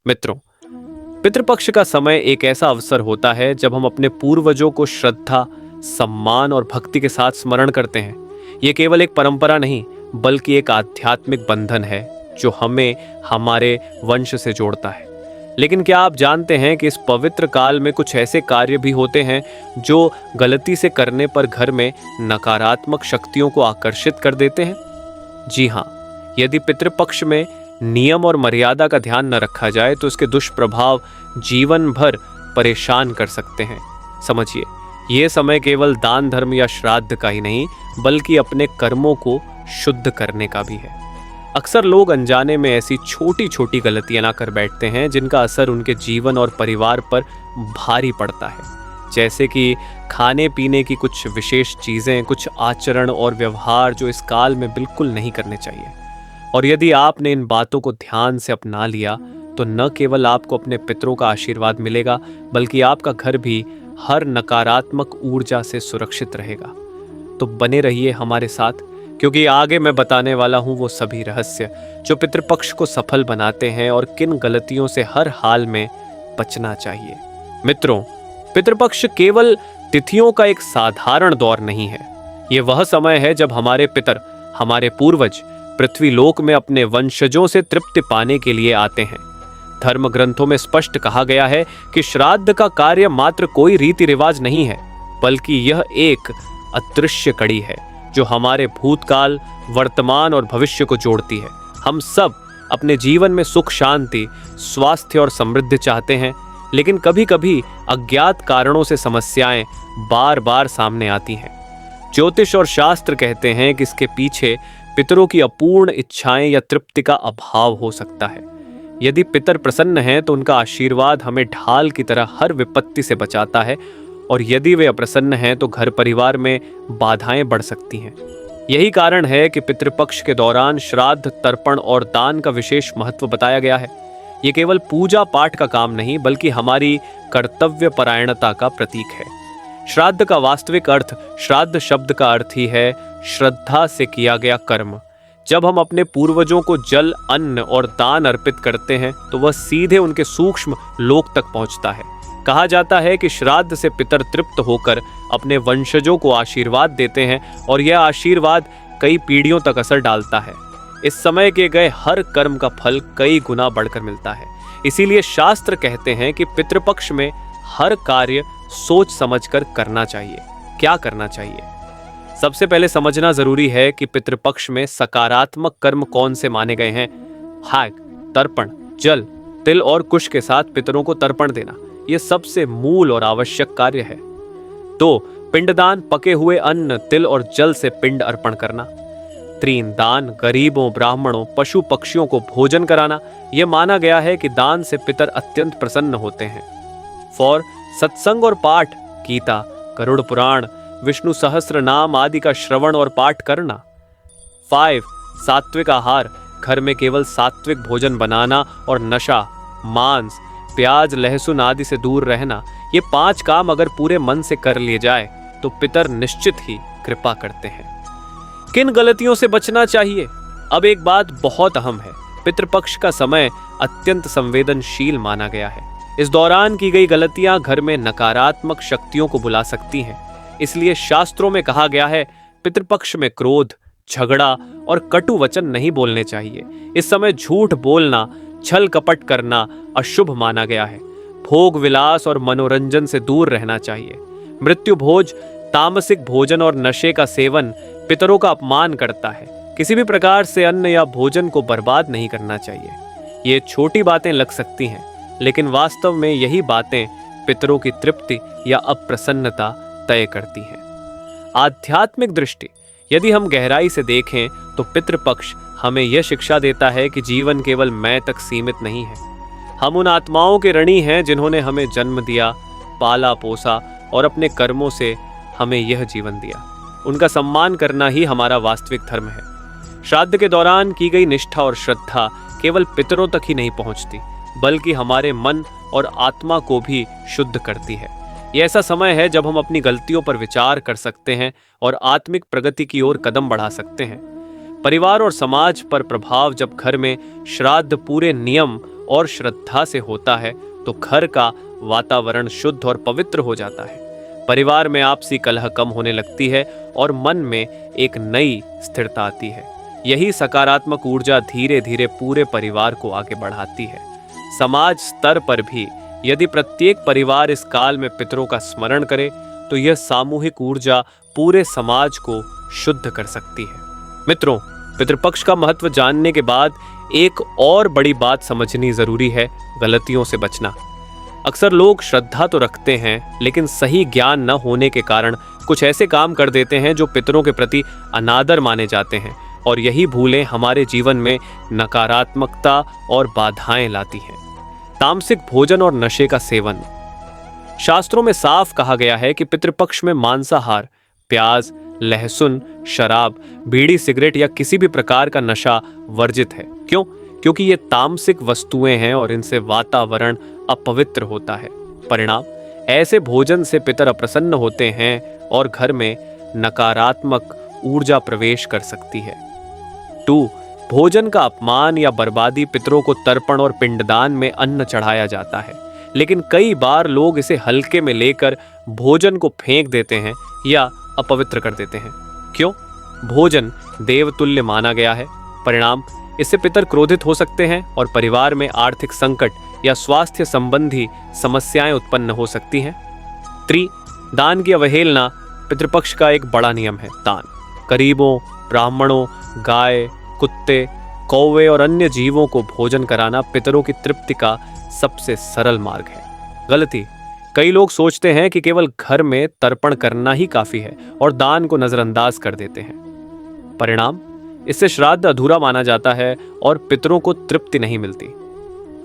मित्रों, पितृपक्ष का समय एक ऐसा अवसर होता है जब हम अपने पूर्वजों को श्रद्धा, सम्मान और भक्ति के साथ स्मरण करते हैं। ये केवल एक परंपरा नहीं, बल्कि एक आध्यात्मिक बंधन है जो हमें हमारे वंश से जोड़ता है। लेकिन क्या आप जानते हैं कि इस पवित्र काल में कुछ ऐसे कार्य भी होते हैं जो गलती से करने पर घर में नकारात्मक शक्तियों को आकर्षित कर देते हैं? जी हाँ, यदि पितृपक्ष में नियम और मर्यादा का ध्यान न रखा जाए तो इसके दुष्प्रभाव जीवन भर परेशान कर सकते हैं। समझिए, ये समय केवल दान धर्म या श्राद्ध का ही नहीं, बल्कि अपने कर्मों को शुद्ध करने का भी है। अक्सर लोग अनजाने में ऐसी छोटी छोटी गलतियां ना कर बैठते हैं जिनका असर उनके जीवन और परिवार पर भारी पड़ता है। जैसे कि खाने पीने की कुछ विशेष चीज़ें, कुछ आचरण और व्यवहार जो इस काल में बिल्कुल नहीं करने चाहिए। और यदि आपने इन बातों को ध्यान से अपना लिया तो न केवल आपको अपने पितरों का आशीर्वाद मिलेगा, बल्कि आपका घर भी हर नकारात्मक ऊर्जा से सुरक्षित रहेगा। तो बने रहिए हमारे साथ, क्योंकि आगे मैं बताने वाला हूं वो सभी रहस्य जो पितृपक्ष को सफल बनाते हैं और किन गलतियों से हर हाल में बचना चाहिए। मित्रों, पितृपक्ष केवल तिथियों का एक साधारण दौर नहीं है। ये वह समय है जब हमारे पितर, हमारे पूर्वज पृथ्वी लोक में अपने वंशजों से तृप्ति पाने के लिए आते हैं। धर्म ग्रंथों में स्पष्ट कहा गया है कि श्राद्ध का कार्य मात्र कोई रीति रिवाज नहीं है, बल्कि यह एक अदृश्य कड़ी है जो हमारे भूतकाल, वर्तमान और भविष्य को जोड़ती है। हम सब अपने जीवन में सुख, शांति, स्वास्थ्य और समृद्धि चाहते हैं, लेकिन कभी कभी अज्ञात कारणों से समस्याएं बार बार सामने आती हैं। ज्योतिष और शास्त्र कहते हैं कि इसके पीछे पितरों की अपूर्ण इच्छाएं या तृप्ति का अभाव हो सकता है। यदि पितर प्रसन्न हैं तो उनका आशीर्वाद हमें ढाल की तरह हर विपत्ति से बचाता है, और यदि वे अप्रसन्न हैं तो घर परिवार में बाधाएं बढ़ सकती हैं। यही कारण है कि पितृपक्ष के दौरान श्राद्ध, तर्पण और दान का विशेष महत्व बताया गया है। ये केवल पूजा पाठ का काम नहीं, बल्कि हमारी कर्तव्य परायणता का प्रतीक है। श्राद्ध का वास्तविक अर्थ, श्राद्ध शब्द का अर्थ ही है श्रद्धा से किया गया कर्म। जब हम अपने पूर्वजों को जल, अन्न और दान अर्पित करते हैं तो वह सीधे उनके सूक्ष्म लोक तक पहुंचता है। कहा जाता है कि श्राद्ध से पितर तृप्त होकर अपने वंशजों को आशीर्वाद देते हैं, और यह आशीर्वाद कई पीढ़ियों तक असर डालता है। इस समय के गए हर कर्म का फल कई गुना बढ़कर मिलता है। इसीलिए शास्त्र कहते हैं कि पितृपक्ष में हर कार्य सोच समझकर करना चाहिए। क्या करना चाहिए? सबसे पहले समझना जरूरी है कि पितृपक्ष में सकारात्मक कर्म कौन से माने गए हैं। हाग, तर्पण, जल, तिल और कुश के साथ पितरों को तर्पण देना, यह सबसे मूल और आवश्यक कार्य है। 2. पिंडदान, पके हुए अन्न, तिल और जल से पिंड अर्पण करना। 3. दान, गरीबों, ब्राह्मणों, पशु पक्षियों को भोजन कराना। यह माना गया है कि दान से पितर अत्यंत प्रसन्न होते हैं। 4. सत्संग और पाठ, गीता, गरुड़ पुराण, विष्णु सहस्त्र नाम आदि का श्रवण और पाठ करना। 5. सात्विक आहार, घर में केवल सात्विक भोजन बनाना और नशा, मांस, प्याज, लहसुन आदि से दूर रहना। ये 5 काम अगर पूरे मन से कर लिए जाए तो पितर निश्चित ही कृपा करते हैं। किन गलतियों से बचना चाहिए? अब एक बात बहुत अहम है। पितृपक्ष का समय अत्यंत संवेदनशील माना गया है। इस दौरान की गई गलतियां घर में नकारात्मक शक्तियों को बुला सकती हैं। इसलिए शास्त्रों में कहा गया है, पितृपक्ष में क्रोध, झगड़ा और कटु वचन नहीं बोलने चाहिए। इस समय झूठ बोलना, छल कपट करना अशुभ माना गया है। भोग विलास और मनोरंजन से दूर रहना चाहिए। मृत्यु भोज, तामसिक भोजन और नशे का सेवन पितरों का अपमान करता है। किसी भी प्रकार से अन्न या भोजन को बर्बाद नहीं करना चाहिए। ये छोटी बातें लग सकती हैं, लेकिन वास्तव में यही बातें पितरों की तृप्ति या अप्रसन्नता तय करती हैं। आध्यात्मिक दृष्टि, यदि हम गहराई से देखें तो पितृपक्ष हमें यह शिक्षा देता है कि जीवन केवल मैं तक सीमित नहीं है। हम उन आत्माओं के ऋणी हैं जिन्होंने हमें जन्म दिया, पाला पोसा और अपने कर्मों से हमें यह जीवन दिया। उनका सम्मान करना ही हमारा वास्तविक धर्म है। श्राद्ध के दौरान की गई निष्ठा और श्रद्धा केवल पितरों तक ही नहीं पहुंचती, बल्कि हमारे मन और आत्मा को भी शुद्ध करती है। यह ऐसा समय है जब हम अपनी गलतियों पर विचार कर सकते हैं और आत्मिक प्रगति की ओर कदम बढ़ा सकते हैं। परिवार और समाज पर प्रभाव, जब घर में श्राद्ध पूरे नियम और श्रद्धा से होता है तो घर का वातावरण शुद्ध और पवित्र हो जाता है। परिवार में आपसी कलह कम होने लगती है और मन में एक नई स्थिरता आती है। यही सकारात्मक ऊर्जा धीरे धीरे पूरे परिवार को आगे बढ़ाती है। समाज स्तर पर भी यदि प्रत्येक परिवार इस काल में पितरों का स्मरण करे तो यह सामूहिक ऊर्जा पूरे समाज को शुद्ध कर सकती है। मित्रों, पितृपक्ष का महत्व जानने के बाद एक और बड़ी बात समझनी जरूरी है, गलतियों से बचना। अक्सर लोग श्रद्धा तो रखते हैं लेकिन सही ज्ञान न होने के कारण कुछ ऐसे काम कर देते हैं जो पितरों के प्रति अनादर माने जाते हैं, और यही भूलें हमारे जीवन में नकारात्मकता और बाधाएं लाती हैं। तामसिक भोजन और नशे का सेवन। शास्त्रों में साफ कहा गया है कि पितृपक्ष में मांसाहार, प्याज, लहसुन, शराब, बीड़ी, सिगरेट या किसी भी प्रकार का नशा वर्जित है। क्यों? क्योंकि ये तामसिक वस्तुएं हैं और इनसे वातावरण अपवित्र होता है। परिणाम, ऐसे भोजन से पितर अप्रसन्न होते हैं और घर में नकारात्मक ऊर्जा प्रवेश कर सकती है। 2. भोजन का अपमान या बर्बादी। पितरों को तर्पण और पिंडदान में अन्न चढ़ाया जाता है, लेकिन कई बार लोग इसे हल्के में लेकर भोजन को फेंक देते हैं या अपवित्र कर देते हैं। क्यों? भोजन देवतुल्य माना गया है। परिणाम, इससे पितर क्रोधित हो सकते हैं और परिवार में आर्थिक संकट या स्वास्थ्य संबंधी समस्याएं उत्पन्न हो सकती हैं। 3. दान की अवहेलना। पितृपक्ष का एक बड़ा नियम है दान। गरीबों, ब्राह्मणों, गाय, कुत्ते, कौवे और अन्य जीवों को भोजन कराना पितरों की तृप्ति का सबसे सरल मार्ग है। गलती, कई लोग सोचते हैं कि केवल घर में तर्पण करना ही काफी है और दान को नजरअंदाज कर देते हैं। परिणाम, इससे श्राद्ध अधूरा माना जाता है और पितरों को तृप्ति नहीं मिलती।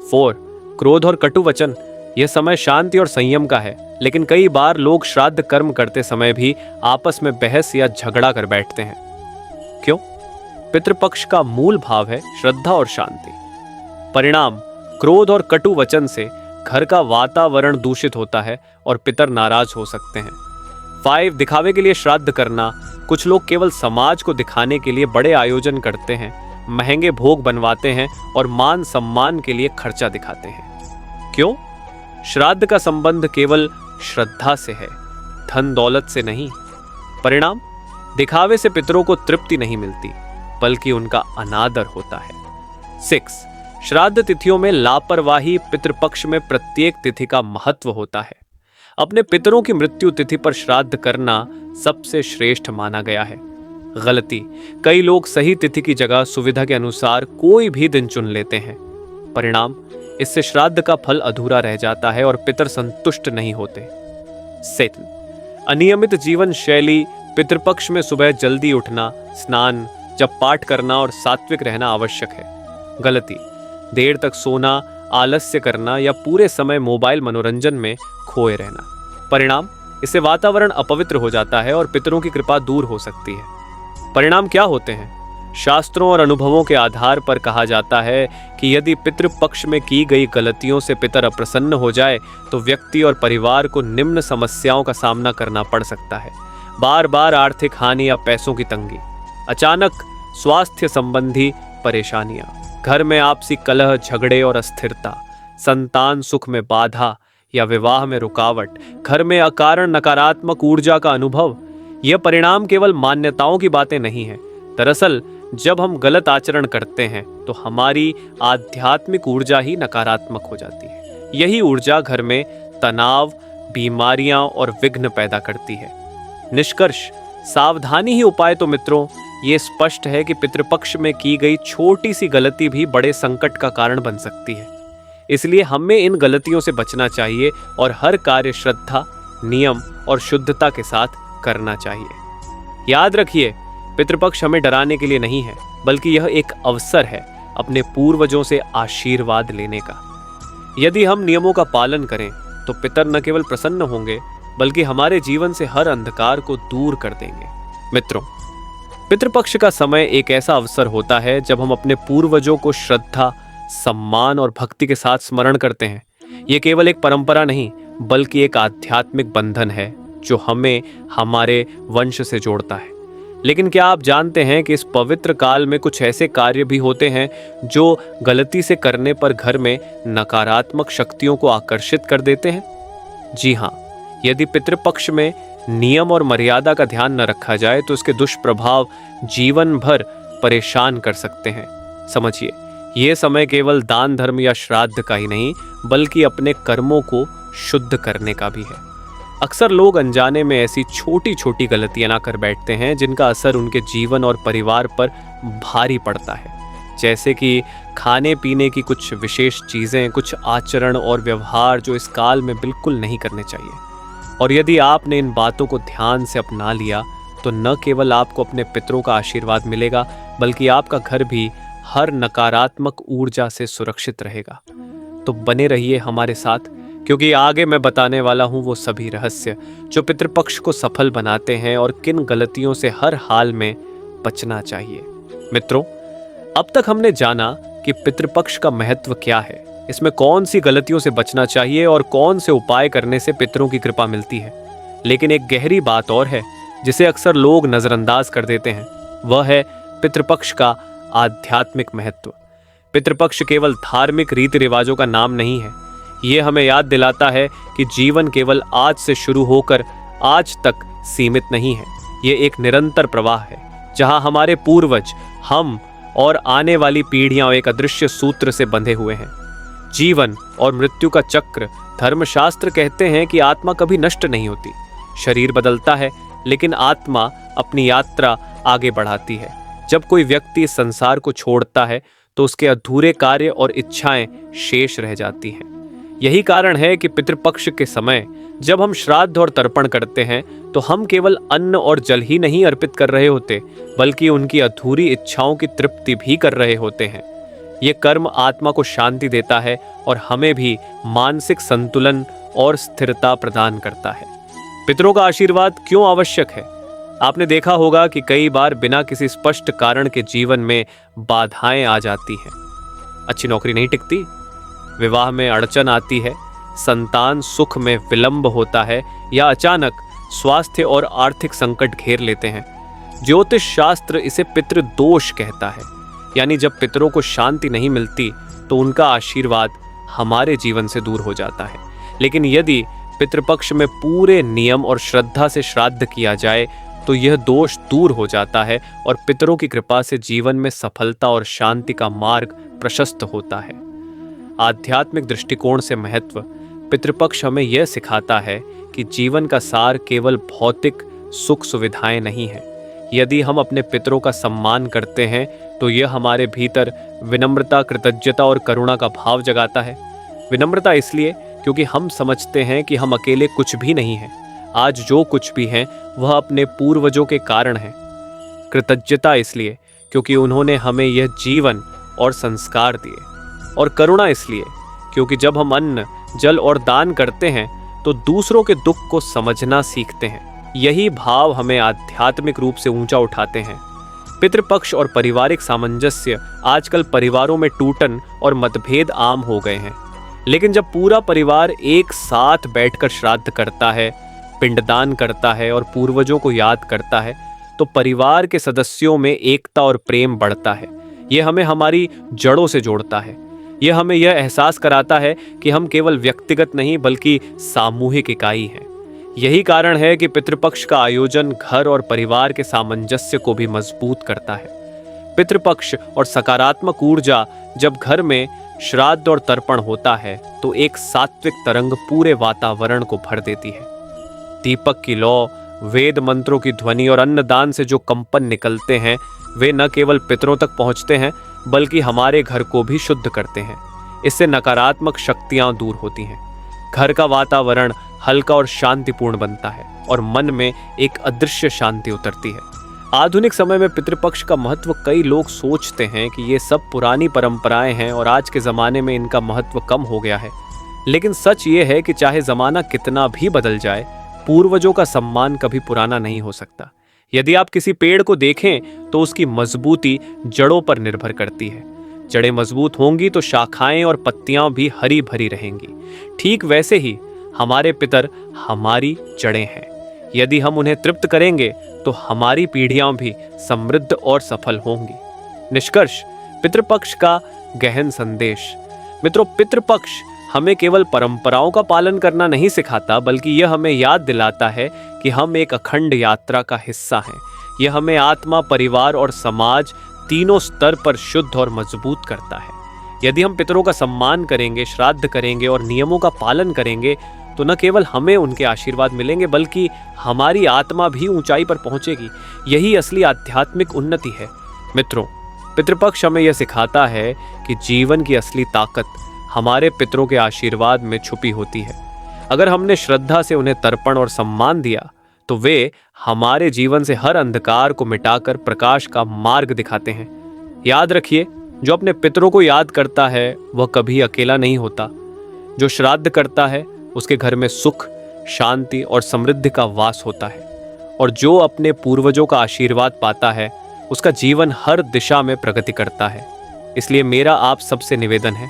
4. क्रोध और कटु वचन। यह समय शांति और संयम का है, लेकिन कई बार लोग श्राद्ध कर्म करते समय भी आपस में बहस या झगड़ा कर बैठते हैं। क्यों? पितृपक्ष का मूल भाव है श्रद्धा और शांति। परिणाम, क्रोध और कटु वचन से घर का वातावरण दूषित होता है और पितर नाराज हो सकते हैं। 5. दिखावे के लिए श्राद्ध करना। कुछ लोग केवल समाज को दिखाने के लिए बड़े आयोजन करते हैं, महंगे भोग बनवाते हैं और मान सम्मान के लिए खर्चा दिखाते हैं। क्यों? श्राद्ध का संबंध केवल श्रद्धा से है, धन दौलत से नहीं। परिणाम, दिखावे से पितरों को तृप्ति नहीं मिलती, बल्कि उनका अनादर होता है। 6. श्राद्ध तिथियों में लापरवाही। पितृपक्ष में प्रत्येक तिथि का महत्व होता है। अपने पितरों की मृत्यु तिथि पर श्राद्ध करना सबसे श्रेष्ठ माना गया है। गलती, कई लोग सही तिथि की जगह सुविधा के अनुसार कोई भी दिन चुन लेते हैं। परिणाम, इससे श्राद्ध का फल अधूरा रह जाता है और पितर संतुष्ट नहीं होते। 7. अनियमित जीवन शैली। पितृपक्ष में सुबह जल्दी उठना, स्नान, जप पाठ करना और सात्विक रहना आवश्यक है। गलती, देर तक सोना, आलस्य करना या पूरे समय मोबाइल मनोरंजन में खोए रहना। परिणाम, इससे वातावरण अपवित्र हो जाता है और पितरों की कृपा दूर हो सकती है। परिणाम क्या होते हैं? शास्त्रों और अनुभवों के आधार पर कहा जाता है कि यदि पितृपक्ष में की गई गलतियों से पितर अप्रसन्न हो जाए तो व्यक्ति और परिवार को निम्न समस्याओं का सामना करना पड़ सकता है। बार बार आर्थिक हानि या पैसों की तंगी, अचानक स्वास्थ्य संबंधी परेशानियां, घर में आपसी कलह, झगड़े और अस्थिरता, संतान सुख में बाधा या विवाह में रुकावट, घर में अकारण नकारात्मक ऊर्जा का अनुभव। यह परिणाम केवल मान्यताओं की बातें नहीं है। दरअसल जब हम गलत आचरण करते हैं तो हमारी आध्यात्मिक ऊर्जा ही नकारात्मक हो जाती है। यही ऊर्जा घर में तनाव, बीमारियां और विघ्न पैदा करती है। निष्कर्ष, सावधानी ही उपाय। तो मित्रों, ये स्पष्ट है कि पितृपक्ष में की गई छोटी सी गलती भी बड़े संकट का कारण बन सकती है। इसलिए हमें इन गलतियों से बचना चाहिए और हर कार्य श्रद्धा, नियम और शुद्धता के साथ करना चाहिए। याद रखिए, पितृपक्ष हमें डराने के लिए नहीं है, बल्कि यह एक अवसर है अपने पूर्वजों से आशीर्वाद लेने का। यदि हम नियमों का पालन करें तो पितर न केवल प्रसन्न होंगे, बल्कि हमारे जीवन से हर अंधकार को दूर कर देंगे। मित्रों, पितृपक्ष का समय एक ऐसा अवसर होता है जब हम अपने पूर्वजों को श्रद्धा, सम्मान और भक्ति के साथ स्मरण करते हैं। यह केवल एक परंपरा नहीं, बल्कि एक आध्यात्मिक बंधन है जो हमें हमारे वंश से जोड़ता है। लेकिन क्या आप जानते हैं कि इस पवित्र काल में कुछ ऐसे कार्य भी होते हैं जो गलती से करने पर घर में नकारात्मक शक्तियों को आकर्षित कर देते हैं? जी हाँ, यदि पितृपक्ष में नियम और मर्यादा का ध्यान न रखा जाए तो इसके दुष्प्रभाव जीवन भर परेशान कर सकते हैं। समझिए, ये समय केवल दान धर्म या श्राद्ध का ही नहीं बल्कि अपने कर्मों को शुद्ध करने का भी है। अक्सर लोग अनजाने में ऐसी छोटी छोटी गलतियां ना कर बैठते हैं जिनका असर उनके जीवन और परिवार पर भारी पड़ता है। जैसे कि खाने पीने की कुछ विशेष चीज़ें, कुछ आचरण और व्यवहार जो इस काल में बिल्कुल नहीं करने चाहिए। और यदि आपने इन बातों को ध्यान से अपना लिया तो न केवल आपको अपने पितरों का आशीर्वाद मिलेगा बल्कि आपका घर भी हर नकारात्मक ऊर्जा से सुरक्षित रहेगा। तो बने रहिए हमारे साथ, क्योंकि आगे मैं बताने वाला हूँ वो सभी रहस्य जो पितृपक्ष को सफल बनाते हैं और किन गलतियों से हर हाल में बचना चाहिए। मित्रों, अब तक हमने जाना कि पितृपक्ष का महत्व क्या है, इसमें कौन सी गलतियों से बचना चाहिए और कौन से उपाय करने से पितरों की कृपा मिलती है। लेकिन एक गहरी बात और है जिसे अक्सर लोग नजरअंदाज कर देते हैं, वह है पितृपक्ष का आध्यात्मिक महत्व। पितृपक्ष केवल धार्मिक रीति रिवाजों का नाम नहीं है, ये हमें याद दिलाता है कि जीवन केवल आज से शुरू होकर आज तक सीमित नहीं है। ये एक निरंतर प्रवाह है जहां हमारे पूर्वज, हम और आने वाली पीढ़ियां एक अदृश्य सूत्र से बंधे हुए हैं। जीवन और मृत्यु का चक्र। धर्मशास्त्र कहते हैं कि आत्मा कभी नष्ट नहीं होती। शरीर बदलता है लेकिन आत्मा अपनी यात्रा आगे बढ़ाती है। जब कोई व्यक्ति इस संसार को छोड़ता है तो उसके अधूरे कार्य और इच्छाएं शेष रह जाती हैं। यही कारण है कि पितृपक्ष के समय जब हम श्राद्ध और तर्पण करते हैं तो हम केवल अन्न और जल ही नहीं अर्पित कर रहे होते बल्कि उनकी अधूरी इच्छाओं की तृप्ति भी कर रहे होते हैं। ये कर्म आत्मा को शांति देता है और हमें भी मानसिक संतुलन और स्थिरता प्रदान करता है। पितरों का आशीर्वाद क्यों आवश्यक है? आपने देखा होगा कि कई बार बिना किसी स्पष्ट कारण के जीवन में बाधाएं आ जाती हैं। अच्छी नौकरी नहीं टिकती, विवाह में अड़चन आती है, संतान सुख में विलंब होता है या अचानक स्वास्थ्य और आर्थिक संकट घेर लेते हैं। ज्योतिष शास्त्र इसे पितृदोष कहता है, यानी जब पितरों को शांति नहीं मिलती तो उनका आशीर्वाद हमारे जीवन से दूर हो जाता है। लेकिन यदि पितृपक्ष में पूरे नियम और श्रद्धा से श्राद्ध किया जाए तो यह दोष दूर हो जाता है और पितरों की कृपा से जीवन में सफलता और शांति का मार्ग प्रशस्त होता है। आध्यात्मिक दृष्टिकोण से महत्व। पितृपक्ष हमें यह सिखाता है कि जीवन का सार केवल भौतिक सुख सुविधाएं नहीं है। यदि हम अपने पितरों का सम्मान करते हैं तो यह हमारे भीतर विनम्रता, कृतज्ञता और करुणा का भाव जगाता है। विनम्रता इसलिए क्योंकि हम समझते हैं कि हम अकेले कुछ भी नहीं हैं। आज जो कुछ भी हैं वह अपने पूर्वजों के कारण है। कृतज्ञता इसलिए क्योंकि उन्होंने हमें यह जीवन और संस्कार दिए। और करुणा इसलिए क्योंकि जब हम अन्न, जल और दान करते हैं तो दूसरों के दुख को समझना सीखते हैं। यही भाव हमें आध्यात्मिक रूप से ऊंचा उठाते हैं। पितृपक्ष और पारिवारिक सामंजस्य। आजकल परिवारों में टूटन और मतभेद आम हो गए हैं, लेकिन जब पूरा परिवार एक साथ बैठकर श्राद्ध करता है, पिंडदान करता है और पूर्वजों को याद करता है तो परिवार के सदस्यों में एकता और प्रेम बढ़ता है। यह हमें हमारी जड़ों से जोड़ता है। यह हमें यह एहसास कराता है कि हम केवल व्यक्तिगत नहीं बल्कि सामूहिक इकाई हैं। यही कारण है कि पितृपक्ष का आयोजन घर और परिवार के सामंजस्य को भी मजबूत करता है। पितृपक्ष और सकारात्मक ऊर्जा। जब घर में श्राद्ध और तर्पण होता है तो एक सात्विक तरंग पूरे वातावरण को भर देती है। दीपक की लौ, वेद मंत्रों की ध्वनि और अन्नदान से जो कंपन निकलते हैं वे न केवल पितरों तक पहुंचते हैं बल्कि हमारे घर को भी शुद्ध करते हैं। इससे नकारात्मक शक्तियां दूर होती हैं। घर का वातावरण हल्का और शांतिपूर्ण बनता है और मन में एक अदृश्य शांति उतरती है। आधुनिक समय में पितृपक्ष का महत्व कई लोग सोचते हैं कि ये सब पुरानी परंपराएं हैं और आज के ज़माने में इनका महत्व कम हो गया है। लेकिन सच ये है कि चाहे ज़माना कितना भी बदल जाए, पूर्वजों का सम्मान कभी पुराना नहीं हो सकता। यदि आप किसी पेड़ को देखें तो उसकी मजबूती जड़ों पर निर्भर करती है। जड़ें मजबूत होंगी तो शाखाएं और पत्तियां भी हरी भरी रहेंगी। ठीक वैसे ही हमारे पितर हमारी जड़ें हैं। यदि हम उन्हें तृप्त करेंगे तो हमारी पीढ़ियां भी समृद्ध और सफल होंगी। निष्कर्ष, पितृपक्ष का गहन संदेश। मित्रों, पितृपक्ष हमें केवल परंपराओं का पालन करना नहीं सिखाता, बल्कि यह हमें याद दिलाता है कि हम एक अखंड यात्रा का हिस्सा हैं। यह हमें आत्मा, परिवार और समाज तीनों स्तर पर शुद्ध और मजबूत करता है। यदि हम पितरों का सम्मान करेंगे, श्राद्ध करेंगे और नियमों का पालन करेंगे, तो न केवल हमें उनके आशीर्वाद मिलेंगे, बल्कि हमारी आत्मा भी ऊंचाई पर पहुंचेगी। यही असली आध्यात्मिक उन्नति है। मित्रों, पितृपक्ष हमें यह सिखाता है कि जीवन की असली ताकत हमारे पितरों के आशीर्वाद में छुपी होती है। अगर हमने श्रद्धा से उन्हें तर्पण और सम्मान दिया, तो वे हमारे जीवन से हर अंधकार को मिटाकर प्रकाश का मार्ग दिखाते हैं। याद रखिए, जो अपने पितरों को याद करता है वह कभी अकेला नहीं होता। जो श्राद्ध करता है उसके घर में सुख, शांति और समृद्धि का वास होता है। और जो अपने पूर्वजों का आशीर्वाद पाता है उसका जीवन हर दिशा में प्रगति करता है। इसलिए मेरा आप सबसे निवेदन है,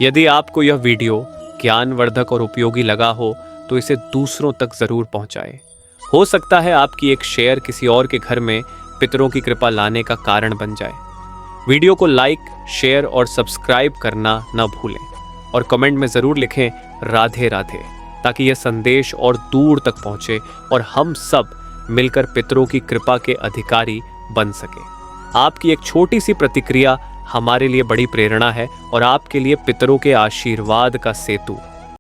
यदि आपको यह वीडियो ज्ञानवर्धक और उपयोगी लगा हो तो इसे दूसरों तक जरूर पहुंचाएं। हो सकता है आपकी एक शेयर किसी और के घर में पितरों की कृपा लाने का कारण बन जाए। वीडियो को लाइक, शेयर और सब्सक्राइब करना न भूलें और कमेंट में ज़रूर लिखें राधे राधे, ताकि यह संदेश और दूर तक पहुंचे और हम सब मिलकर पितरों की कृपा के अधिकारी बन सके। आपकी एक छोटी सी प्रतिक्रिया हमारे लिए बड़ी प्रेरणा है और आपके लिए पितरों के आशीर्वाद का सेतु